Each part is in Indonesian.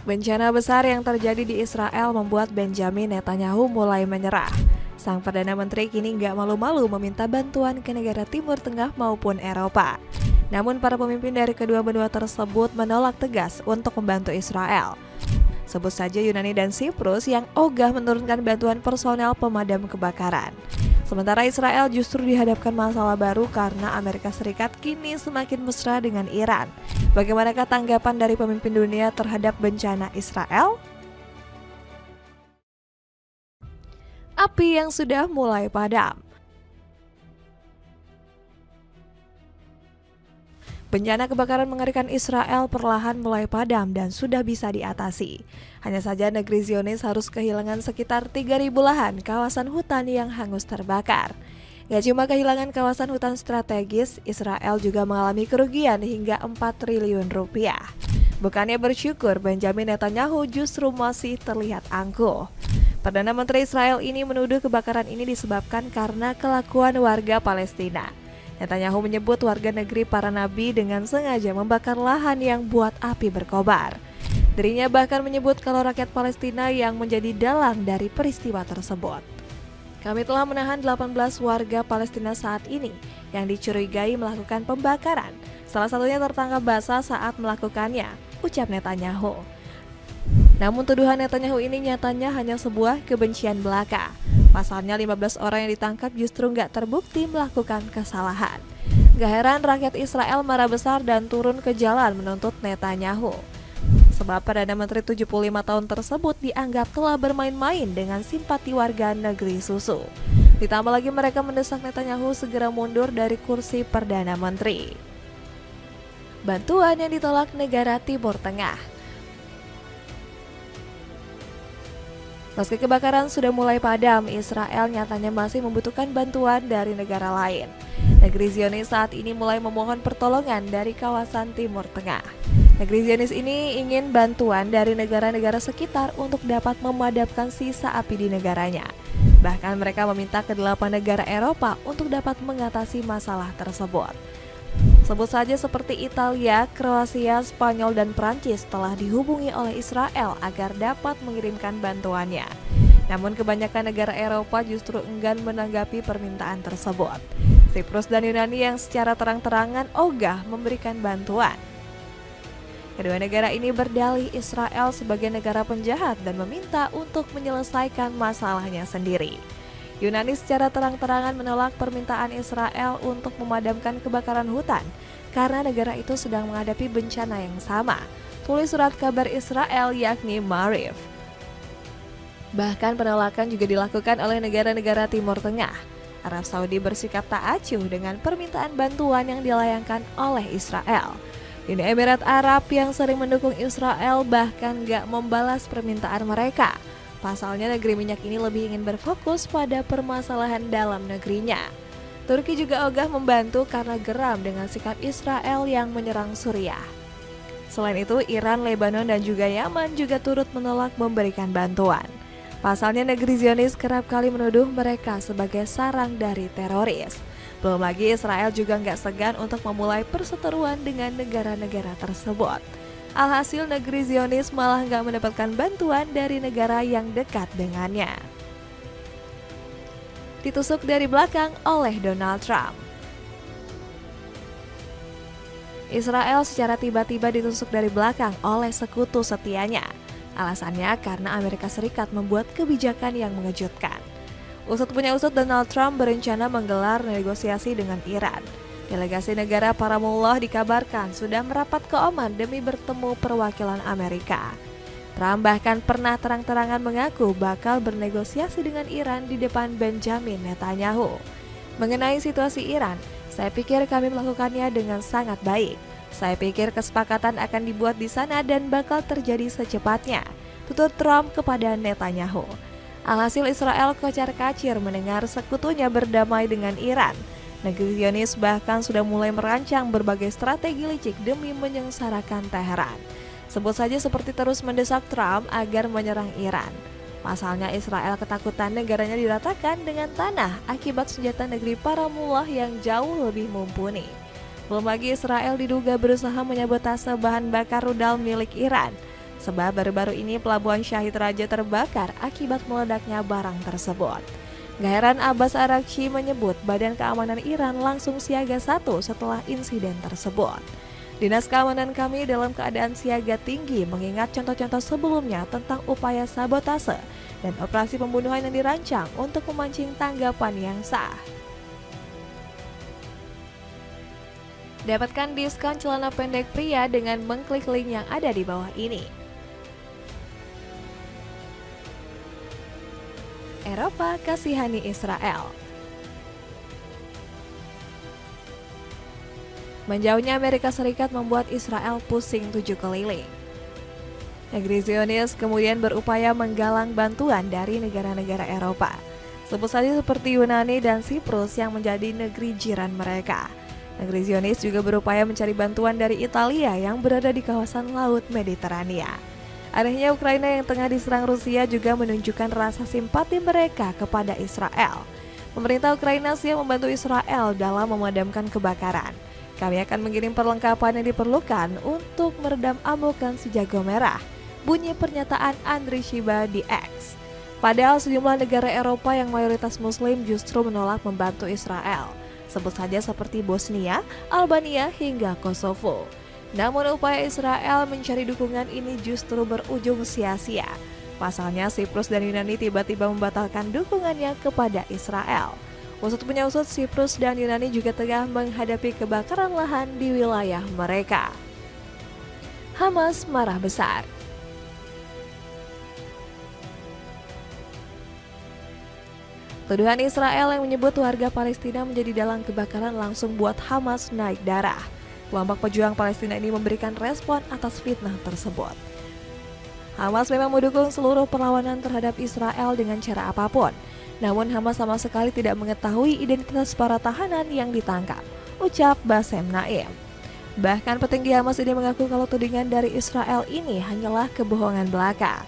Bencana besar yang terjadi di Israel membuat Benjamin Netanyahu mulai menyerah. Sang Perdana Menteri kini nggak malu-malu meminta bantuan ke negara Timur Tengah maupun Eropa. Namun para pemimpin dari kedua benua tersebut menolak tegas untuk membantu Israel. Sebut saja Yunani dan Siprus yang ogah menurunkan bantuan personel pemadam kebakaran. Sementara Israel justru dihadapkan masalah baru karena Amerika Serikat kini semakin mesra dengan Iran. Bagaimanakah tanggapan dari pemimpin dunia terhadap bencana Israel? Api yang sudah mulai padam. Bencana kebakaran mengerikan Israel perlahan mulai padam dan sudah bisa diatasi. Hanya saja negeri Zionis harus kehilangan sekitar 3.000 lahan kawasan hutan yang hangus terbakar. Gak cuma kehilangan kawasan hutan strategis, Israel juga mengalami kerugian hingga 4 triliun rupiah. Bukannya bersyukur, Benjamin Netanyahu justru masih terlihat angkuh. Perdana Menteri Israel ini menuduh kebakaran ini disebabkan karena kelakuan warga Palestina. Netanyahu menyebut warga negeri para nabi dengan sengaja membakar lahan yang buat api berkobar. Dirinya bahkan menyebut kalau rakyat Palestina yang menjadi dalang dari peristiwa tersebut. Kami telah menahan 18 warga Palestina saat ini yang dicurigai melakukan pembakaran. Salah satunya tertangkap basah saat melakukannya, ucap Netanyahu. Namun tuduhan Netanyahu ini nyatanya hanya sebuah kebencian belaka. Pasalnya 15 orang yang ditangkap justru nggak terbukti melakukan kesalahan. Gak heran rakyat Israel marah besar dan turun ke jalan menuntut Netanyahu. Sebab Perdana Menteri 75 tahun tersebut dianggap telah bermain-main dengan simpati warga negeri susu. Ditambah lagi mereka mendesak Netanyahu segera mundur dari kursi Perdana Menteri. Bantuan yang ditolak negara Timur Tengah. Meski kebakaran sudah mulai padam, Israel nyatanya masih membutuhkan bantuan dari negara lain. Negeri Zionis saat ini mulai memohon pertolongan dari kawasan Timur Tengah. Negeri Zionis ini ingin bantuan dari negara-negara sekitar untuk dapat memadamkan sisa api di negaranya. Bahkan mereka meminta ke 8 negara Eropa untuk dapat mengatasi masalah tersebut. Sebut saja seperti Italia, Kroasia, Spanyol, dan Prancis telah dihubungi oleh Israel agar dapat mengirimkan bantuannya. Namun kebanyakan negara Eropa justru enggan menanggapi permintaan tersebut. Siprus dan Yunani yang secara terang-terangan ogah memberikan bantuan. Kedua negara ini berdalih Israel sebagai negara penjahat dan meminta untuk menyelesaikan masalahnya sendiri. Yunani secara terang-terangan menolak permintaan Israel untuk memadamkan kebakaran hutan karena negara itu sedang menghadapi bencana yang sama, tulis surat kabar Israel yakni Maariv. Bahkan penolakan juga dilakukan oleh negara-negara Timur Tengah. Arab Saudi bersikap tak acuh dengan permintaan bantuan yang dilayangkan oleh Israel. Uni Emirat Arab yang sering mendukung Israel bahkan gak membalas permintaan mereka. Pasalnya negeri minyak ini lebih ingin berfokus pada permasalahan dalam negerinya. Turki juga ogah membantu karena geram dengan sikap Israel yang menyerang Suriah. Selain itu, Iran, Lebanon, dan juga Yaman juga turut menolak memberikan bantuan. Pasalnya negeri Zionis kerap kali menuduh mereka sebagai sarang dari teroris. Belum lagi Israel juga nggak segan untuk memulai perseteruan dengan negara-negara tersebut. Alhasil negeri Zionis malah nggak mendapatkan bantuan dari negara yang dekat dengannya. Ditusuk dari belakang oleh Donald Trump. Israel secara tiba-tiba ditusuk dari belakang oleh sekutu setianya. Alasannya karena Amerika Serikat membuat kebijakan yang mengejutkan. Usut punya usut, Donald Trump berencana menggelar negosiasi dengan Iran. Delegasi negara Paramullah dikabarkan sudah merapat ke Oman demi bertemu perwakilan Amerika. Trump bahkan pernah terang-terangan mengaku bakal bernegosiasi dengan Iran di depan Benjamin Netanyahu. Mengenai situasi Iran, saya pikir kami melakukannya dengan sangat baik. Saya pikir kesepakatan akan dibuat di sana dan bakal terjadi secepatnya, tutur Trump kepada Netanyahu. Alhasil Israel kocar-kacir mendengar sekutunya berdamai dengan Iran. Negeri Zionis bahkan sudah mulai merancang berbagai strategi licik demi menyengsarakan Teheran. Sebut saja seperti terus mendesak Trump agar menyerang Iran. Pasalnya Israel ketakutan negaranya diratakan dengan tanah akibat senjata negeri Paramullah yang jauh lebih mumpuni. Belum lagi Israel diduga berusaha menyabotase bahan bakar rudal milik Iran. sebab baru-baru ini pelabuhan Syahid Raja terbakar akibat meledaknya barang tersebut. Gak heran Abbas Araghchi menyebut Badan Keamanan Iran langsung siaga 1 setelah insiden tersebut. Dinas keamanan kami dalam keadaan siaga tinggi mengingat contoh-contoh sebelumnya tentang upaya sabotase dan operasi pembunuhan yang dirancang untuk memancing tanggapan yang sah. Dapatkan diskon celana pendek pria dengan mengklik link yang ada di bawah ini. Eropa kasihani Israel. Menjauhnya Amerika Serikat membuat Israel pusing 7 keliling. Negeri Zionis kemudian berupaya menggalang bantuan dari negara-negara Eropa, sebut saja seperti Yunani dan Siprus yang menjadi negeri jiran mereka. Negeri Zionis juga berupaya mencari bantuan dari Italia yang berada di kawasan Laut Mediterania. Anehnya Ukraina yang tengah diserang Rusia juga menunjukkan rasa simpati mereka kepada Israel. Pemerintah Ukraina siap membantu Israel dalam memadamkan kebakaran. Kami akan mengirim perlengkapan yang diperlukan untuk meredam amukan si jago merah, bunyi pernyataan Andriy Sybiha di X. Padahal sejumlah negara Eropa yang mayoritas Muslim justru menolak membantu Israel, sebut saja seperti Bosnia, Albania, hingga Kosovo. Namun upaya Israel mencari dukungan ini justru berujung sia-sia. Pasalnya Siprus dan Yunani tiba-tiba membatalkan dukungannya kepada Israel. Usut punya usut, Siprus dan Yunani juga tengah menghadapi kebakaran lahan di wilayah mereka. Hamas marah besar. Tuduhan Israel yang menyebut warga Palestina menjadi dalang kebakaran langsung buat Hamas naik darah. Kelompok pejuang Palestina ini memberikan respon atas fitnah tersebut. Hamas memang mendukung seluruh perlawanan terhadap Israel dengan cara apapun. Namun Hamas sama sekali tidak mengetahui identitas para tahanan yang ditangkap, ucap Bassem Naim. Bahkan petinggi Hamas ini mengaku kalau tudingan dari Israel ini hanyalah kebohongan belaka.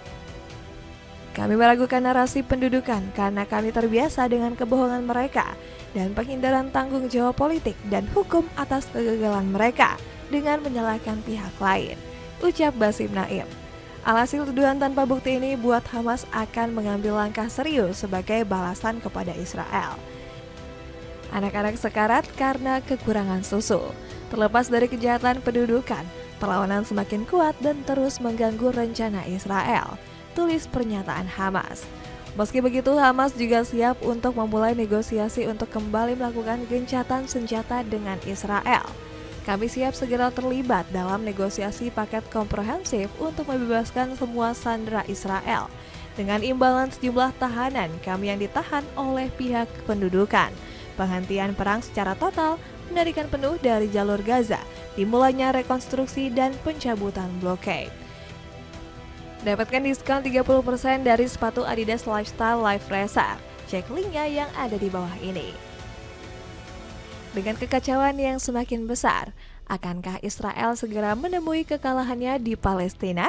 Kami meragukan narasi pendudukan karena kami terbiasa dengan kebohongan mereka dan penghindaran tanggung jawab politik dan hukum atas kegagalan mereka dengan menyalahkan pihak lain, ucap Bassem Naim. Alhasil tuduhan tanpa bukti ini buat Hamas akan mengambil langkah serius sebagai balasan kepada Israel. Anak-anak sekarat karena kekurangan susu. Terlepas dari kejahatan pendudukan, perlawanan semakin kuat dan terus mengganggu rencana Israel, tulis pernyataan Hamas. Meski begitu, Hamas juga siap untuk memulai negosiasi untuk kembali melakukan gencatan senjata dengan Israel. Kami siap segera terlibat dalam negosiasi paket komprehensif untuk membebaskan semua sandera Israel dengan imbalan sejumlah tahanan kami yang ditahan oleh pihak pendudukan, penghentian perang secara total, penarikan penuh dari jalur Gaza, dimulainya rekonstruksi dan pencabutan blokade. Dapatkan diskon 30% dari sepatu Adidas Lifestyle Life Racer. Cek linknya yang ada di bawah ini. Dengan kekacauan yang semakin besar, akankah Israel segera menemui kekalahannya di Palestina?